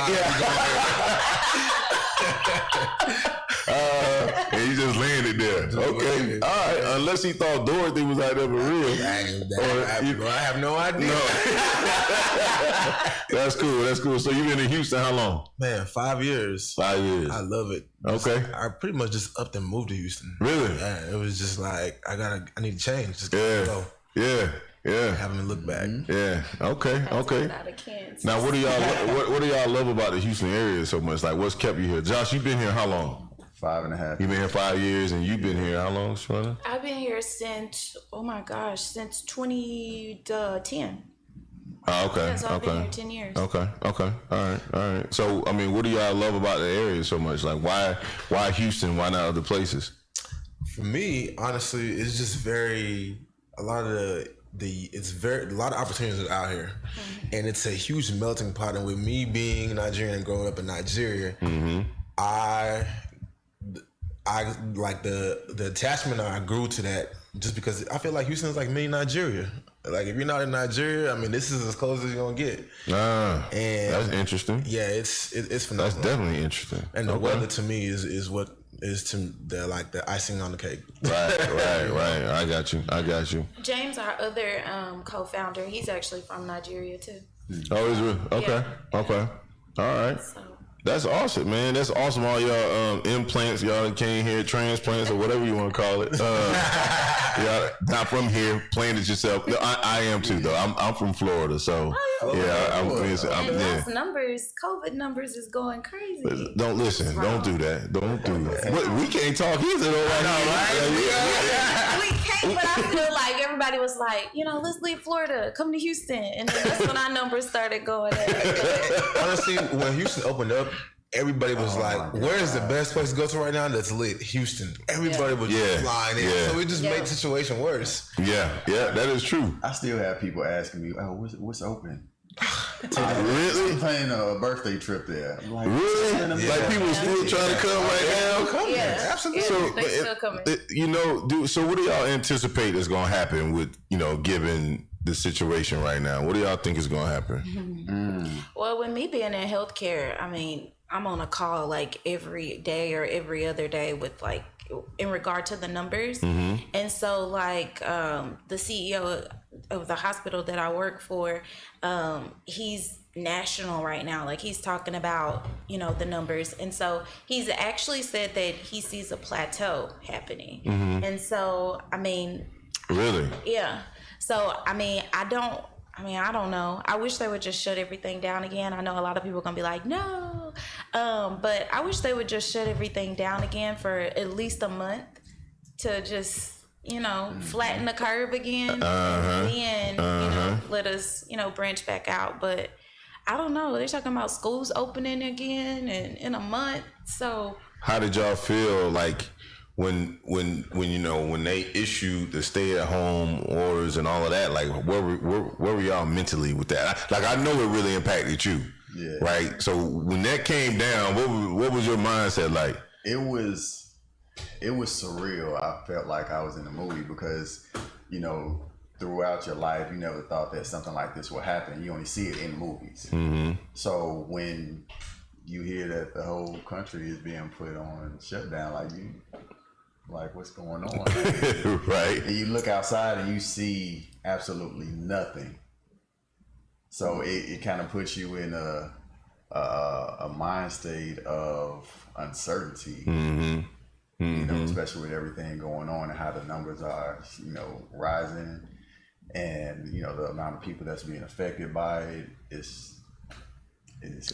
And he just landed there. Okay. All right. Unless he thought Dorothy was out there for real. I have no idea. No. That's cool. That's cool. So you've been in Houston how long? Man, 5 years. 5 years. I love it. Okay. I pretty much just upped and moved to Houston. Really? Yeah, it was just like I need to change. Just Yeah. go. Yeah. Yeah. Having to look back. Yeah. Okay. Okay. Out of Kansas. Now, what do y'all love about the Houston area so much? Like, what's kept you here? Josh, you've been here how long? 5.5. You've been here 5 years, and you've been here how long, Shawana? I've been here since 2010. Oh, okay. Yeah, so I've been Okay. here 10 years. Okay. Okay. All right. All right. So, I mean, what do y'all love about the area so much? Like, why Houston? Why not other places? For me, honestly, it's just a lot of opportunities out here, and it's a huge melting pot. And with me being Nigerian and growing up in Nigeria, I like the attachment I grew to that just because I feel like Houston is like mini Nigeria. Like if you're not in Nigeria, I mean, this is as close as you're gonna get. And That's interesting. yeah, it's phenomenal. That's definitely interesting. And the weather to me is what is to the icing on the cake. Right. I got you. James, our other co-founder, he's actually from Nigeria too. Oh, is it? Okay. Yeah. Okay. All right. So That's awesome, man. That's awesome. All y'all implants, y'all that came here, transplants, or whatever you want to call it. Y'all not from here, playing it yourself. No, I am too, though. I'm from Florida, so and yeah. those numbers, COVID numbers, is going crazy. Don't listen. Don't do that. Don't do that. But we can't talk either, though. Right? We can't, but I feel like everybody was like, let's leave Florida, come to Houston, and then that's when our numbers started going up. Honestly, when Houston opened up, everybody was like, where is the best place to go to right now that's lit? Houston. Everybody was just flying in. So it just made the situation worse. Yeah, that is true. I still have people asking me, "Oh, what's open?" Really? I'm planning a birthday trip there. I'm like, Really? Like people still trying to come right now? Yeah, Absolutely. they still coming. So what do y'all anticipate is going to happen with, given the situation right now? What do y'all think is going to happen? Well, with me being in healthcare, I mean, I'm on a call like every day or every other day with like in regard to the numbers. And so like the CEO of the hospital that I work for, he's national right now. Like he's talking about, the numbers. And so he's actually said that he sees a plateau happening. And so, I mean, Really? yeah. So, I don't know. I wish they would just shut everything down again. I know a lot of people are going to be like, no. But I wish they would just shut everything down again for at least a month to just, flatten the curve again. And then, let us, branch back out. But I don't know. They're talking about schools opening again in a month. So How did y'all feel like when they issued the stay at home orders and all of that? Like where were y'all mentally with that? Like I know it really impacted you, right? So when that came down, what was your mindset like? It was surreal. I felt like I was in a movie because, throughout your life, you never thought that something like this would happen. You only see it in movies. So when you hear that the whole country is being put on shutdown, like what's going on? Right. And you look outside and you see absolutely nothing. So it kind of puts you in a mind state of uncertainty. Especially with everything going on and how the numbers are, rising, and the amount of people that's being affected by it, it's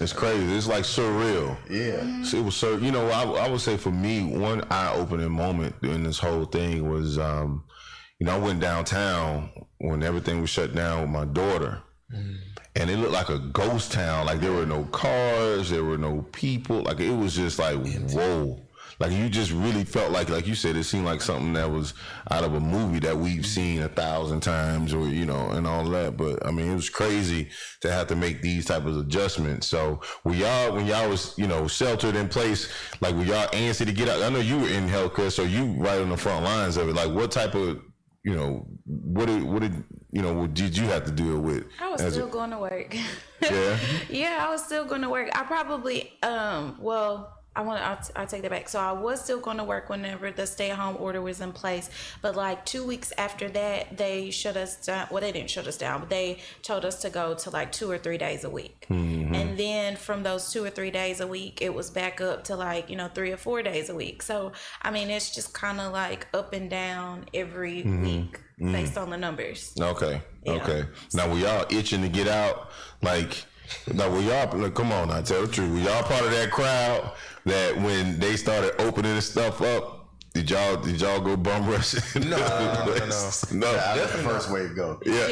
It's crazy. It's like surreal. Yeah. So it was so. You know, I would say for me, one eye-opening moment in this whole thing was, you know, I went downtown when everything was shut down with my daughter, and it looked like a ghost town. Like there were no cars, there were no people. Like it was just like whoa. Like you just really felt like you said, it seemed like something that was out of a movie that we've seen 1,000 times, or you know, and all that. But I mean, it was crazy to have to make these type of adjustments. So when y'all was, you know, sheltered in place, like were y'all antsy to get out? I know you were in healthcare, so you right on the front lines of it. Like what type of, you know, what did you know, what did you have to deal with? I was still going to work. Yeah. Yeah, I was still going to work. I probably, well, I'll take that back. So I was still going to work whenever the stay-at-home order was in place. But like 2 weeks after that, they shut us down. Well, they didn't shut us down, but they told us to go to like 2 or 3 days a week. And then from those 2 or 3 days a week, it was back up to like, you know, 3 or 4 days a week. So, I mean, it's just kind of like up and down every week based on the numbers. Okay. Yeah. Okay. Now, were y'all itching to get out? Like, now, were y'all, like, come on now, tell the truth. Were y'all part of that crowd that when they started opening this stuff up, did y'all go bum rushing? No. How did the first wave go? Yeah.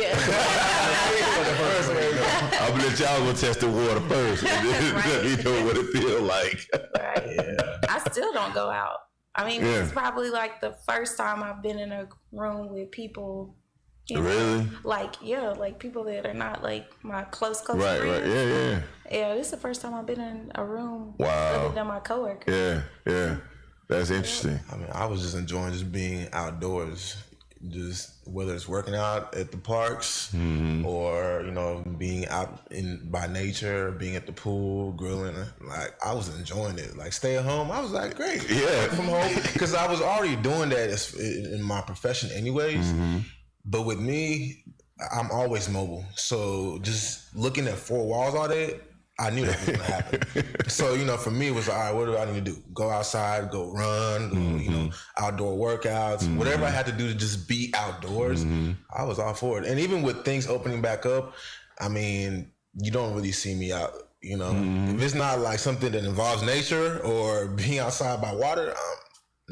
I'm gonna let y'all go test the water first. Right. You know what it feel like. Right. Yeah. I still don't go out. I mean, Yeah. this is probably like the first time I've been in a room with people. You know, Really? like, yeah, like people that are not like my close Right. friends. Right. Yeah. Yeah, this is the first time I've been in a room Wow. other than my coworker. Yeah. Yeah. That's interesting. I mean, I was just enjoying just being outdoors, just whether it's working out at the parks or, you know, being out by nature, being at the pool, grilling. Like, I was enjoying it. Like, stay at home, I was like, great. Yeah. From home. Because I was already doing that in my profession anyways. But with me, I'm always mobile. So just looking at 4 walls all day, I knew that was going to happen. So, you know, for me, it was, all right, what do I need to do? Go outside, go run, go, you know, outdoor workouts, whatever I had to do to just be outdoors, I was all for it. And even with things opening back up, I mean, you don't really see me out, you know. If it's not like something that involves nature or being outside by water,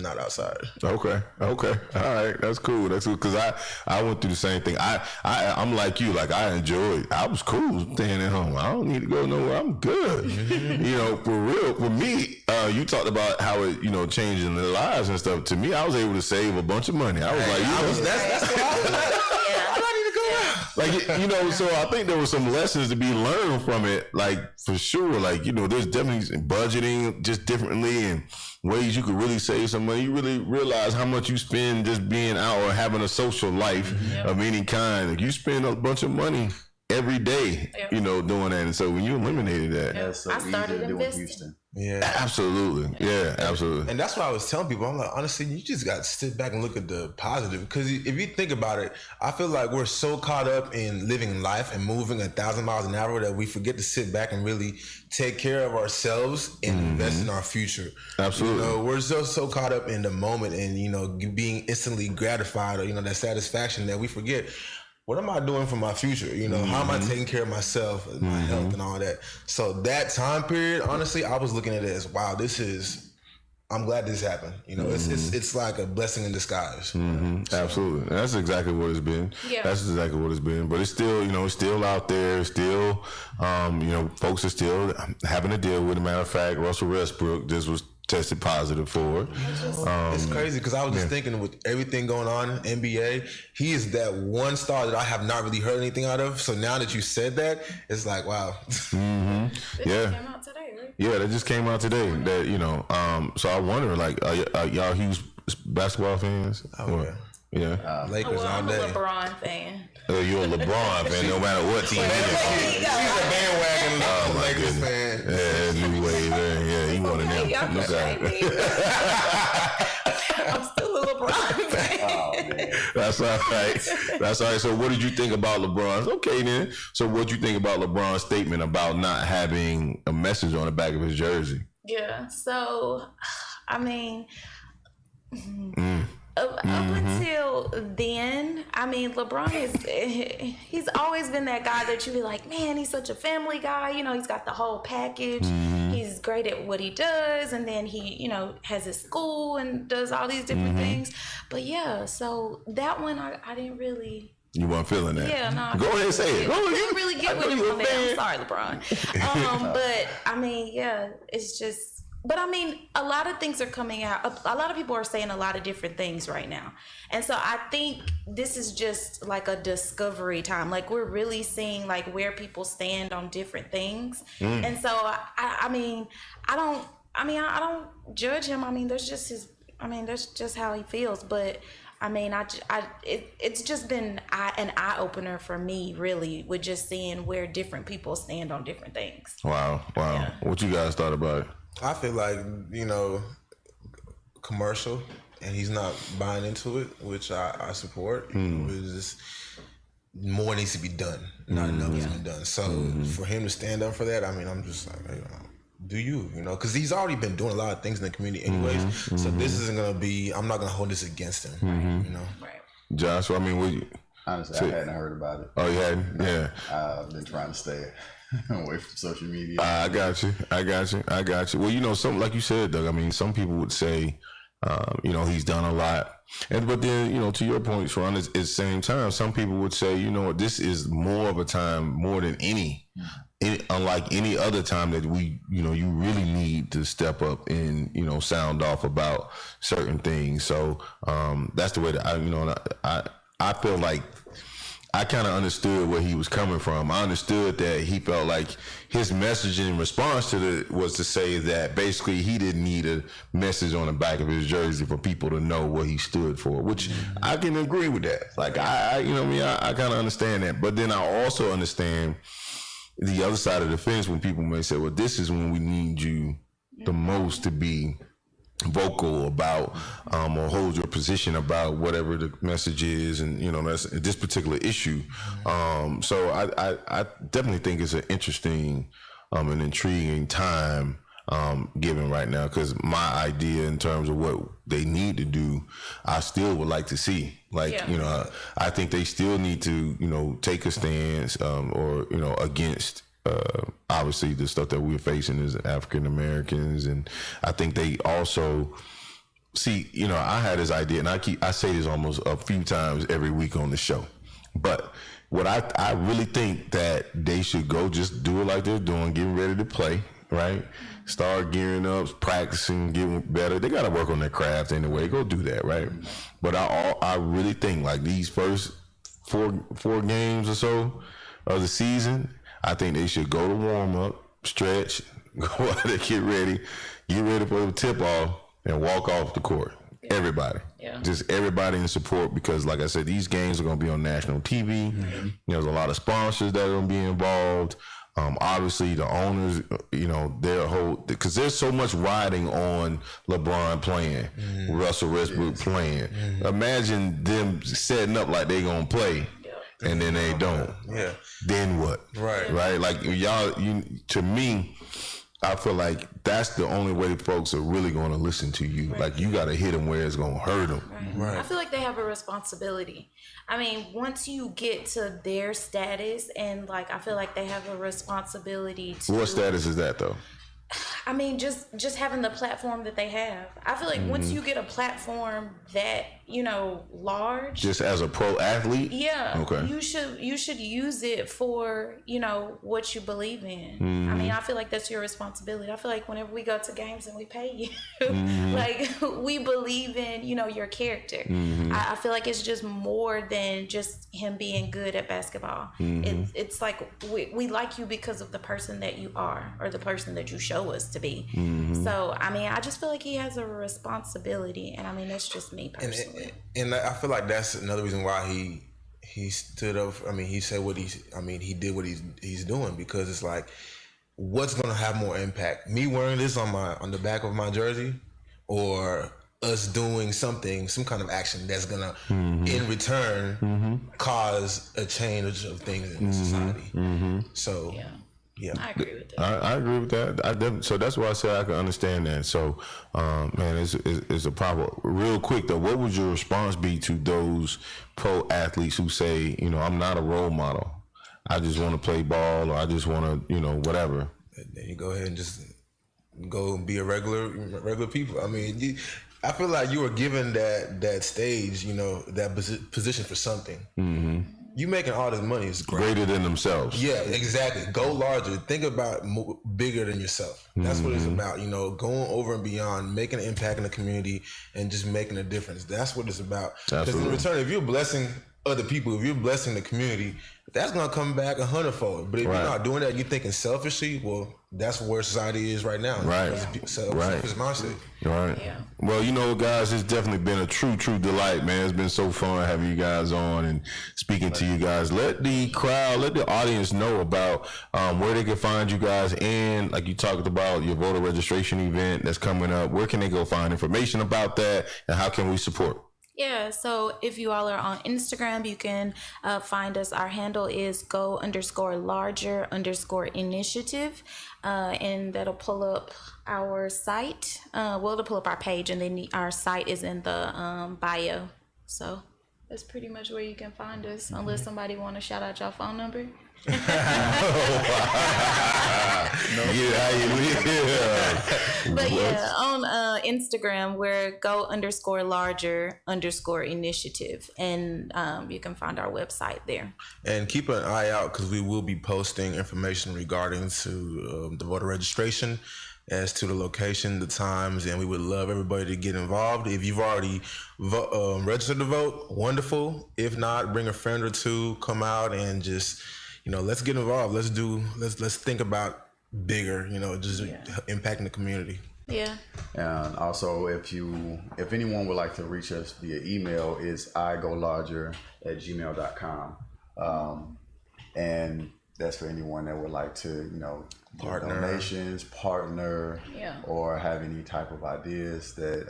not outside. Okay. All right. That's cool. Because I went through the same thing. I'm like you. Like I enjoyed. I was cool staying at home. I don't need to go nowhere. I'm good. You know, for real. For me, you talked about how it, you know, changing their lives and stuff. To me, I was able to save a bunch of money. I was like, That's what I was like. like, you know, so I think there were some lessons to be learned from it, like for sure. Like, you know, there's definitely budgeting just differently and ways you could really save some money. You really realize how much you spend just being out or having a social life of any kind. Like, you spend a bunch of money every day, you know, doing that. And so when you eliminated that, That's so I easy started to do in investing. Houston. Yeah. absolutely. Yeah, absolutely. And that's why I was telling people, I'm like, honestly, you just got to sit back and look at the positive. Because if you think about it, I feel like we're so caught up in living life and moving 1,000 miles an hour that we forget to sit back and really take care of ourselves and invest in our future. Absolutely. You know, we're so caught up in the moment and, you know, being instantly gratified or, you know, that satisfaction that we forget, what am I doing for my future? You know, how am I taking care of myself, my health and all that? So that time period, honestly, I was looking at it as, wow, I'm glad this happened. You know, it's like a blessing in disguise. Absolutely. That's exactly what it's been. Yeah. That's exactly what it's been. But it's still, you know, it's still out there. It's still, you know, folks are still having to deal with it. Matter of fact, Russell Westbrook just was tested positive for it. It's crazy because I was just thinking with everything going on in NBA, he is that one star that I have not really heard anything out of. So now that you said that, it's like, wow. Yeah. Came out today, right? Yeah, that just came out today. That, you know, so I wonder, like, are y'all huge basketball fans? Oh, Yeah. Lakers Well, all I'm a day. LeBron fan. You're a LeBron fan, no matter what team you're on. She's a bandwagon Lakers goodness. fan. Yeah, new wave there. Yeah, you one of them. Y'all can shame me. I'm still a LeBron fan. Oh man. That's all right. That's all right. So what did you think about LeBron's? Okay, then. So what you think about LeBron's statement about not having a message on the back of his jersey? Yeah. So, I mean, Up until then, I mean, LeBron he's always been that guy that you be like, man, he's such a family guy. You know, he's got the whole package. He's great at what he does. And then he, you know, has his school and does all these different things. But yeah, so that one, I didn't really... You weren't feeling that? Yeah, no. Go ahead and say it. I didn't really get with him on that. I'm sorry, LeBron. But I mean, yeah, it's just... But I mean, a lot of things are coming out. A lot of people are saying a lot of different things right now. And so I think this is just like a discovery time. Like we're really seeing like where people stand on different things. And so I mean, I don't judge him. I mean, that's just how he feels. But I mean, it's just been an eye opener for me, really, with just seeing where different people stand on different things. Wow. Yeah. What you guys thought about it? I feel like, you know, commercial, and he's not buying into it, which I support. It's just more needs to be done. Not enough has been done. So for him to stand up for that, I mean, I'm just like, hey, do you know, because he's already been doing a lot of things in the community anyways. So this isn't going to be, I'm not going to hold this against him, you know. Right. Josh, I mean, what you... Honestly, I hadn't heard about it. Oh, you hadn't? Yeah. I've been trying to stay away from social media. I got you. Well, you know, some, like you said, Doug, I mean, some people would say, you know, he's done a lot. But then, you know, to your point, Sharon, at the same time, some people would say, you know, this is more of a time, more than unlike any other time that we, you know, you really need to step up and, you know, sound off about certain things. So that's the way that I feel like I kind of understood where he was coming from. I understood that he felt like his message in response to was to say that basically he didn't need a message on the back of his jersey for people to know what he stood for, which I can agree with that. Like I you know what I mean? I kind of understand that. But then I also understand the other side of the fence when people may say, well, this is when we need you the most to be vocal about or hold your position about whatever the message is, and you know, that's this particular issue. So I definitely think it's an interesting and intriguing time given right now, because my idea in terms of what they need to do, I still would like to see. Like, you know, I think they still need to, you know, take a stance or, you know, against obviously the stuff that we're facing as African Americans. And I think they also see, you know, I had this idea, and I say this almost a few times every week on the show, but what I really think that they should go just do it like they're doing, getting ready to play, right? Start gearing up, practicing, getting better. They got to work on their craft anyway. Go do that, right? But I really think like these first four games or so of the season, I think they should go to warm up, stretch, go out there, get ready for the tip off, and walk off the court. Yeah. Everybody, just everybody in support, because like I said, these games are going to be on national TV. There's a lot of sponsors that are going to be involved. Obviously, the owners, you know, because there's so much riding on LeBron playing, Russell Westbrook playing. Imagine them setting up like they're going to play, and then they don't. Yeah. Then what? Right. Like to me, I feel like that's the only way folks are really going to listen to you. Right. Like you got to hit them where it's going to hurt them. Right. I feel like they have a responsibility. I mean, once you get to their status, and like I feel like they have a responsibility to. What status is that though? I mean, just having the platform that they have. I feel like once you get a platform that, you know, large. Just as a pro athlete? Yeah. Okay. You should use it for, you know, what you believe in. I mean, I feel like that's your responsibility. I feel like whenever we go to games and we pay you, like we believe in, you know, your character. I feel like it's just more than just him being good at basketball. It's like we like you because of the person that you are, or the person that you show us to be. So I mean, I just feel like he has a responsibility, and I mean, that's just me personally. And I feel like that's another reason why he stood up. I mean, he said he did what he's doing, because it's like, what's gonna have more impact? Me wearing this on the back of my jersey, or us doing some kind of action that's gonna in return cause a change of things in society. So Yeah. I agree with that. I agree with that. So that's why I said I can understand that. So, man, it's a problem. Real quick though, what would your response be to those pro athletes who say, you know, I'm not a role model. I just want to play ball, or I just want to, you know, whatever. Then you go ahead and just go and be a regular people. I mean, I feel like you were given that stage, you know, that position for something. Mm-hmm. You making all this money is great. Greater than themselves. Yeah, exactly. Go larger. Think about bigger than yourself. That's what it's about. You know, going over and beyond, making an impact in the community, and just making a difference. That's what it's about. Because in return, if you're blessing other people, if you're blessing the community, that's gonna come back 100-fold. But if you're not doing that, you're thinking selfishly. Well, that's where society is right now. Right. Selfish mindset. Right. Yeah. Well, you know, guys, it's definitely been a true delight, man. It's been so fun having you guys on and speaking to you guys. Let the crowd, let the audience know about where they can find you guys, and like you talked about your voter registration event that's coming up. Where can they go find information about that, and how can we support? Yeah, so if you all are on Instagram, you can find us. Our handle is go_larger_initiative, and that'll pull up our site. Well, it'll pull up our page, and then our site is in the bio. So that's pretty much where you can find us, unless somebody want to shout out your phone number. But yeah, on Instagram we're go_larger_initiative, and you can find our website there. And keep an eye out, because we will be posting information regarding to the voter registration, as to the location, the times, and we would love everybody to get involved. If you've already registered to vote, wonderful. If not, bring a friend or two, come out and just, you know, let's get involved. Let's think about bigger, you know, just impacting the community. Yeah. And also, if anyone would like to reach us via email, is igolarger@gmail.com. And that's for anyone that would like to, you know, Partner. donations, partner, Yeah. or have any type of ideas that,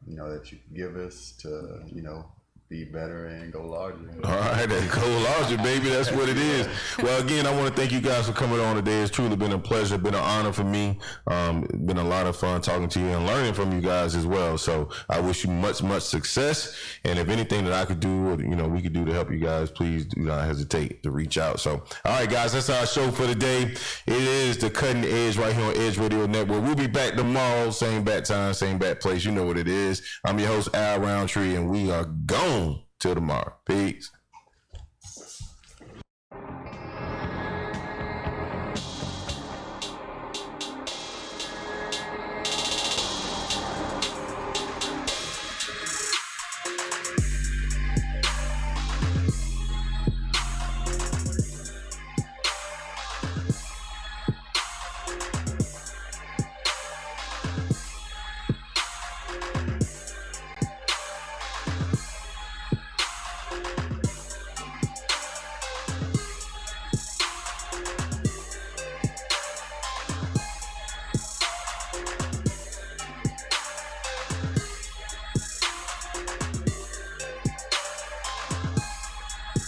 you know, that you can give us to, you know, be better and go larger. All right, then go larger, baby. That's what it is. Well, again, I want to thank you guys for coming on today. It's truly been a pleasure, been an honor for me. Been a lot of fun talking to you and learning from you guys as well. So I wish you much success. And if anything that I could do, or, you know, we could do to help you guys, please do not hesitate to reach out. So, all right, guys, that's our show for today. It is the Cutting Edge right here on Edge Radio Network. We'll be back tomorrow, same bat time, same bat place. You know what it is. I'm your host, Al Roundtree, and we are gone till tomorrow. Peace.